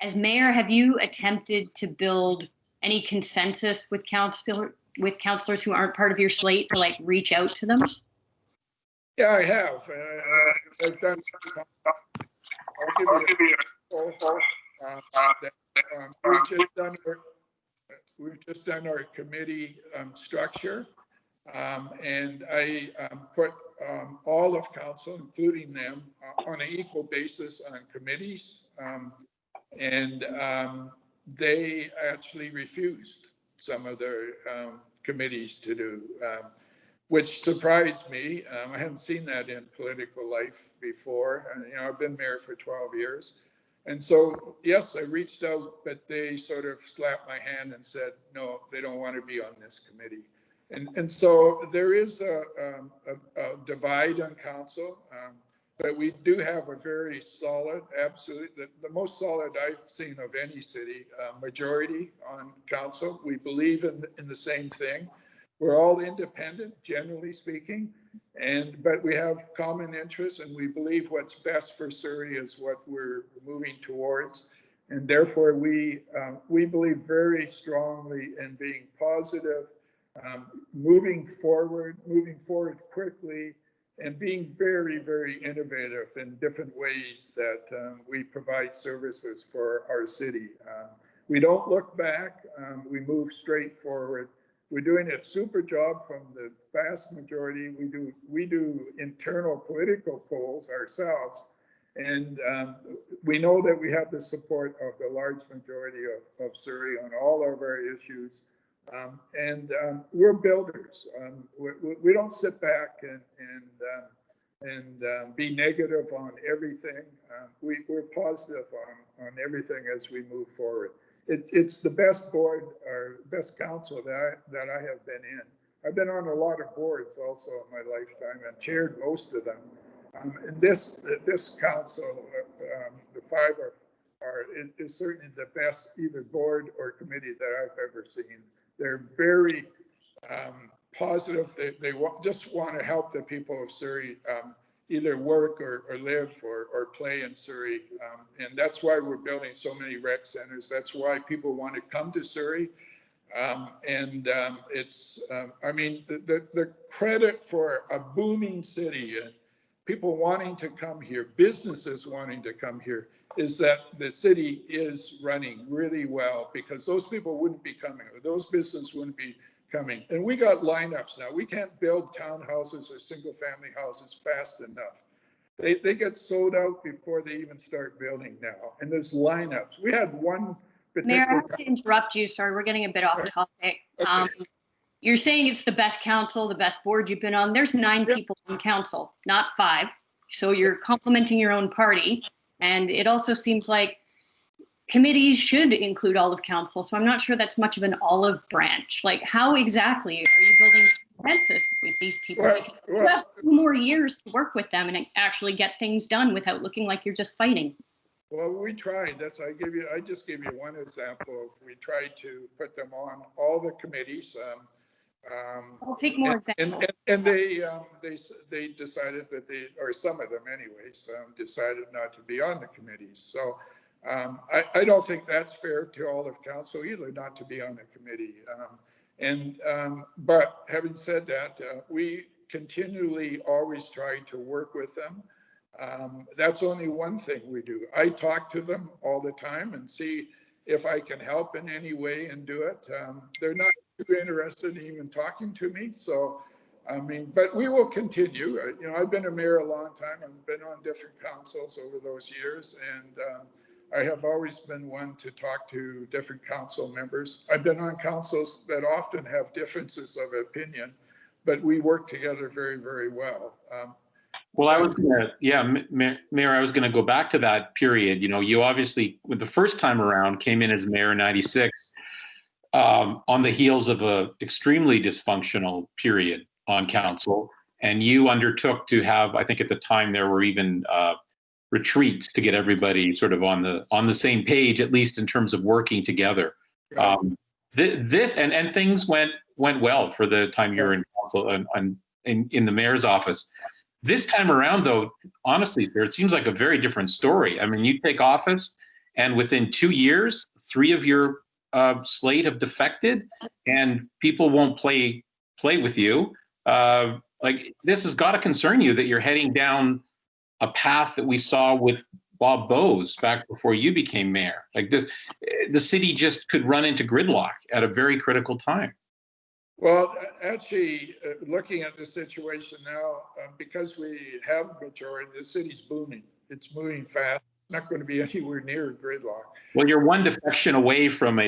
As mayor, have you attempted to build any consensus with councillors who aren't part of your slate to like reach out to them? Yeah, I have. I've done. I'll give you a full. We've just done our committee structure, and I put all of council, including them, on an equal basis on committees, and they actually refused some of their committees to do, which surprised me. I hadn't seen that in political life before. And, you know, I've been mayor for 12 years. And so, yes, I reached out, but they sort of slapped my hand and said, no, they don't want to be on this committee. And so there is a divide on council, but we do have a very solid, absolutely, the most solid I've seen of any city, majority on council. We believe in the same thing. We're all independent, generally speaking, but we have common interests, and we believe what's best for Surrey is what we're moving towards. And therefore, we believe very strongly in being positive, moving forward quickly, and being very, very innovative in different ways that we provide services for our city. We don't look back, we move straight forward. We're doing a super job from the vast majority. We do internal political polls ourselves, and we know that we have the support of the large majority of Surrey on all of our issues. We're builders. We don't sit back and be negative on everything. We're positive on everything as we move forward. It's the best board or best council that I have been in. I've been on a lot of boards also in my lifetime and chaired most of them. And this council, the five is certainly the best either board or committee that I've ever seen. They're very positive. They just want to help the people of Surrey either work or live or play in Surrey. And that's why we're building so many rec centers. That's why people want to come to Surrey. It's, I mean, the credit for a booming city and people wanting to come here, businesses wanting to come here, is that the city is running really well, because those people wouldn't be coming, or those businesses wouldn't be coming. And we got lineups now. We can't build townhouses or single family houses fast enough. They get sold out before they even start building now. And there's lineups. We had one particular— Mayor, I have to interrupt you. Sorry, we're getting a bit off topic. Okay. You're saying it's the best council, the best board you've been on. There's 9 people on council, not 5. So you're complimenting your own party. And it also seems like committees should include all of council. So I'm not sure that's much of an olive branch. Like, how exactly are you building consensus with these people? You have 2 more years to work with them and actually get things done without looking like you're just fighting. Well, we tried. I just gave you one example of, we tried to put them on all the committees. I'll take more examples. And they decided that or some of them anyways, decided not to be on the committees. So I don't think that's fair to all of council either, not to be on the committee. But having said that, we continually always try to work with them. That's only one thing we do. I talk to them all the time and see if I can help in any way and do it. They're not too interested in even talking to me. So, I mean, but we will continue. You know, I've been a mayor a long time. I've been on different councils over those years, and I have always been one to talk to different council members. I've been on councils that often have differences of opinion, but we work together very, very well. Well, I was gonna, Mayor, I was gonna go back to that period. You know, you obviously, with the first time around, came in as mayor in '96 on the heels of a extremely dysfunctional period on council, and you undertook to have, I think at the time there were even retreats to get everybody sort of on the same page, at least in terms of working together. Right. This and things went well for the time you were in council and in the mayor's office. This time around, though, honestly, sir, it seems like a very different story. I mean, you take office and within 2 years, 3 of your slate have defected, and people won't play with you. Like, this has got to concern you that you're heading down a path that we saw with Bob Bowes back before you became mayor. Like this, the city just could run into gridlock at a very critical time. Well, actually, looking at the situation now, because we have a majority, the city's booming. It's moving fast. It's not going to be anywhere near gridlock. Well, you're one defection away from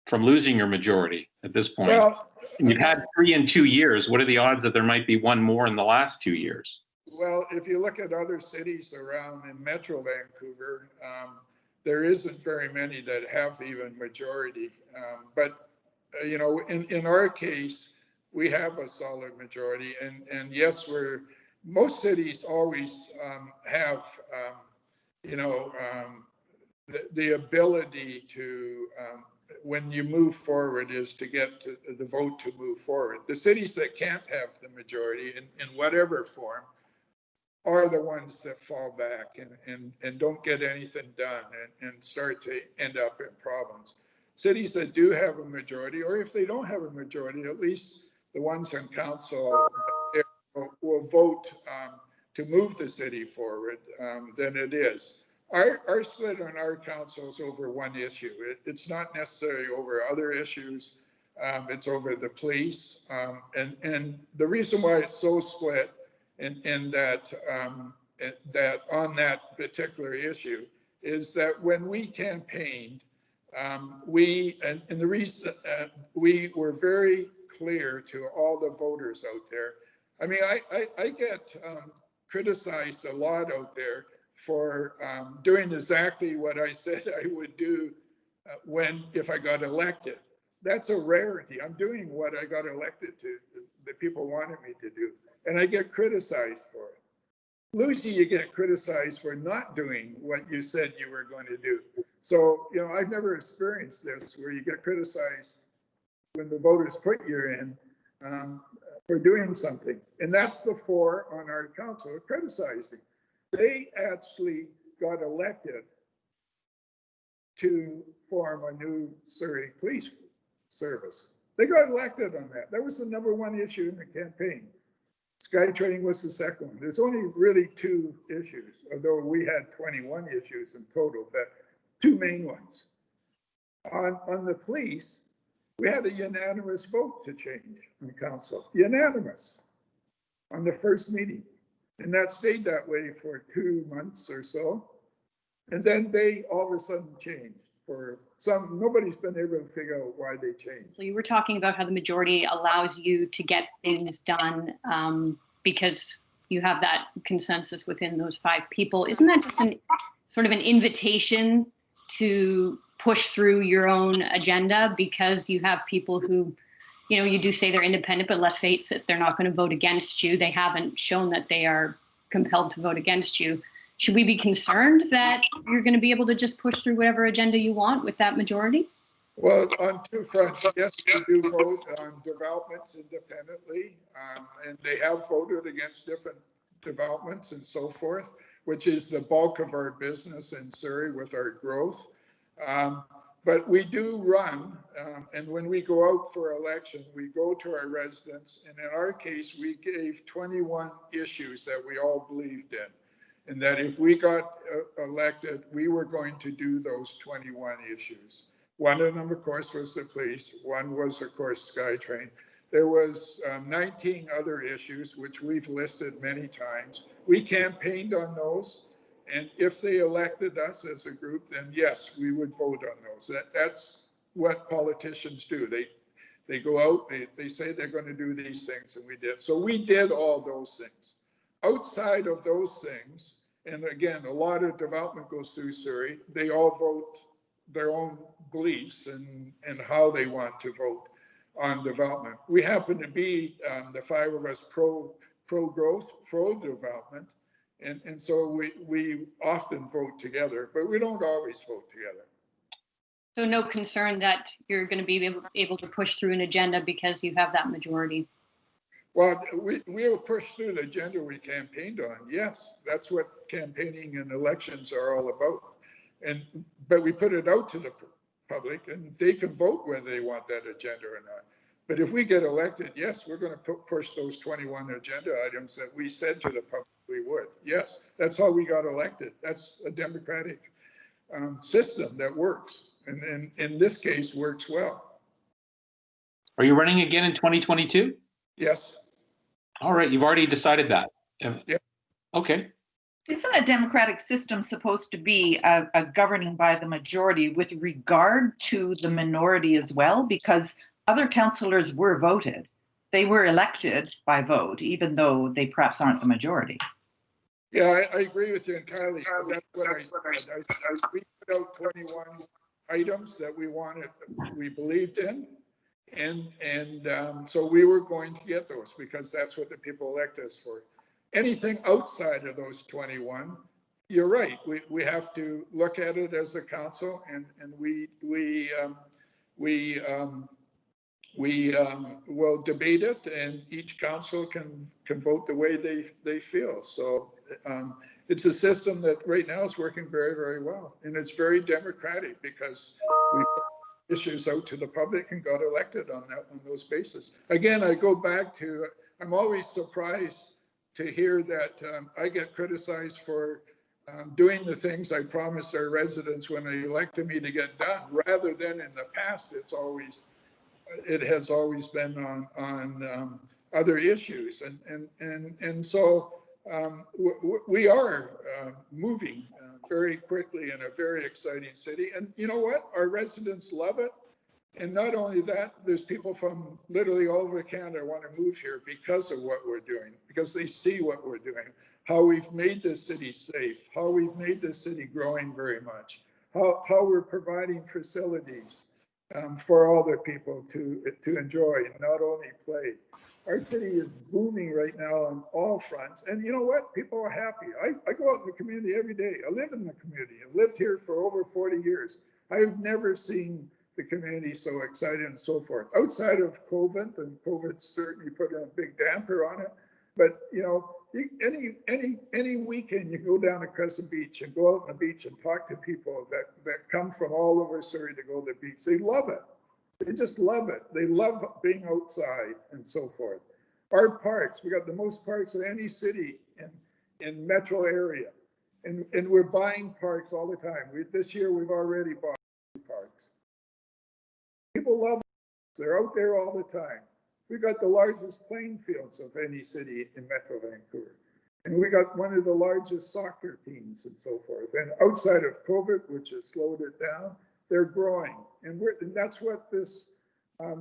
from losing your majority at this point. Well, and you've had 3 in 2 years. What are the odds that there might be one more in the last 2 years? Well, if you look at other cities around in Metro Vancouver, there isn't very many that have even majority. But you know, in our case, we have a solid majority, and yes, most cities always have you know, the ability to when you move forward is to get to the vote to move forward. The cities that can't have the majority in whatever form are the ones that fall back and don't get anything done and start to end up in problems. Cities that do have a majority, or if they don't have a majority, at least the ones on council will vote to move the city forward than it is. Our split on our council is over one issue. It's not necessarily over other issues. It's over the police. And the reason why it's so split and that on that particular issue is that when we campaigned, we were very clear to all the voters out there. I mean, I get criticized a lot out there for doing exactly what I said I would do if I got elected. That's a rarity. I'm doing what I got elected to, that people wanted me to do, and I get criticized for it. Lucy, you get criticized for not doing what you said you were going to do. So, you know, I've never experienced this where you get criticized when the voters put you in for doing something. And that's the 4 on our council criticizing. They actually got elected to form a new Surrey police service. They got elected on that. That was the #1 issue in the campaign. SkyTrain was the second one. There's only really 2 issues, although we had 21 issues in total, but 2 main ones. On the police, we had a unanimous vote to change in council, unanimous on the first meeting. And that stayed that way for 2 months or so. And then they all of a sudden changed. Nobody's been able to figure out why they changed. So you were talking about how the majority allows you to get things done because you have that consensus within those 5 people. Isn't that just sort of an invitation to push through your own agenda because you have people who, you know, you do say they're independent, but let's face it, they're not going to vote against you. They haven't shown that they are compelled to vote against you. Should we be concerned that you're going to be able to just push through whatever agenda you want with that majority? Well, on 2 fronts, yes, we do vote on developments independently, and they have voted against different developments and so forth, which is the bulk of our business in Surrey with our growth. But we do run, and when we go out for election, we go to our residents, and in our case, we gave 21 issues that we all believed in. And that if we got elected, we were going to do those 21 issues. One of them, of course, was the police. One was, of course, SkyTrain. There was 19 other issues, which we've listed many times. We campaigned on those. And if they elected us as a group, then yes, we would vote on those. That's what politicians do. They go out, they say they're going to do these things, and we did. So we did all those things. Outside of those things, and again, a lot of development goes through Surrey, they all vote their own beliefs and how they want to vote on development. We happen to be, the 5 of us, pro-growth, pro-development, and so we often vote together, but we don't always vote together. So no concern that you're going to be able to push through an agenda because you have that majority? Well, we will push through the agenda we campaigned on. Yes, that's what campaigning and elections are all about. But we put it out to the public, and they can vote whether they want that agenda or not. But if we get elected, yes, we're going to push those 21 agenda items that we said to the public we would. Yes, that's how we got elected. That's a democratic system that works, and in this case works well. Are you running again in 2022? Yes. All right, you've already decided that. Yeah. Okay. Isn't a democratic system supposed to be a governing by the majority with regard to the minority as well? Because other councillors were voted. They were elected by vote, even though they perhaps aren't the majority. Yeah, I agree with you entirely. That's what I said. We put out 21 items that we believed in. And so we were going to get those because that's what the people elect us for. Anything outside of those 21, you're right. We have to look at it as a council, and we will debate it, and each council can vote the way they feel. So it's a system that right now is working very, very well, and it's very democratic because we put issues out to the public and got elected on those bases. Again, I go back to, I'm always surprised to hear that I get criticized for doing the things I promised our residents when they elected me to get done, rather than in the past. It has always been on other issues, and so we are moving very quickly in a very exciting city. And you know what? Our residents love it. And not only that, there's people from literally all over Canada want to move here because of what we're doing, because they see what we're doing, how we've made this city safe, how we've made this city growing very much, how we're providing facilities for all the people to enjoy and not only play. Our city is booming right now on all fronts. And you know what? People are happy. I go out in the community every day. I live in the community. I've lived here for over 40 years. I've never seen the community so excited and so forth. Outside of COVID, and COVID certainly put a big damper on it. But you know, any weekend you go down to Crescent Beach and go out on the beach and talk to people that come from all over Surrey to go to the beach. They love it. They just love it. They love being outside and so forth. Our parks, we got the most parks of any city in metro area. And we're buying parks all the time. This year we've already bought parks. People love it. They're out there all the time. We got the largest playing fields of any city in Metro Vancouver. And we got one of the largest soccer teams and so forth. And outside of COVID, which has slowed it down, they're growing. And that's what this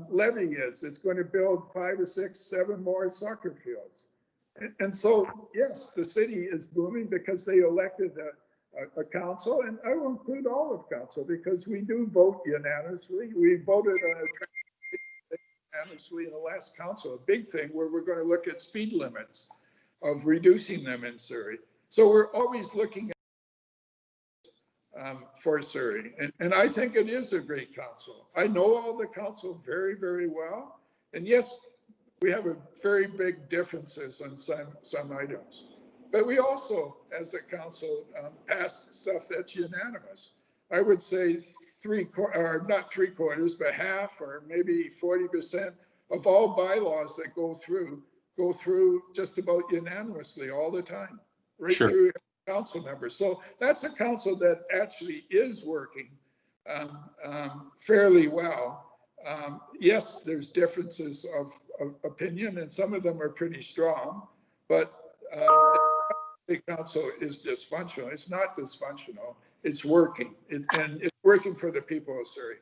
levy is. It's going to build 5 or 6, 7 more soccer fields. And so, yes, the city is booming because they elected a council, and I will include all of council because we do vote unanimously. We voted on a unanimously in the last council, a big thing where we're going to look at speed limits, of reducing them in Surrey. So we're always looking at for Surrey, and I think it is a great council. I know all the council very, very well, and yes, we have a very big differences on some items. But we also, as a council, pass stuff that's unanimous. I would say not three quarters, but half or maybe 40% of all bylaws that go through just about unanimously all the time, right Sure. through council members. So that's a council that actually is working fairly well. Yes, there's differences of opinion, and some of them are pretty strong, but the council is dysfunctional. It's not dysfunctional. It's working, and it's working for the people of Surrey.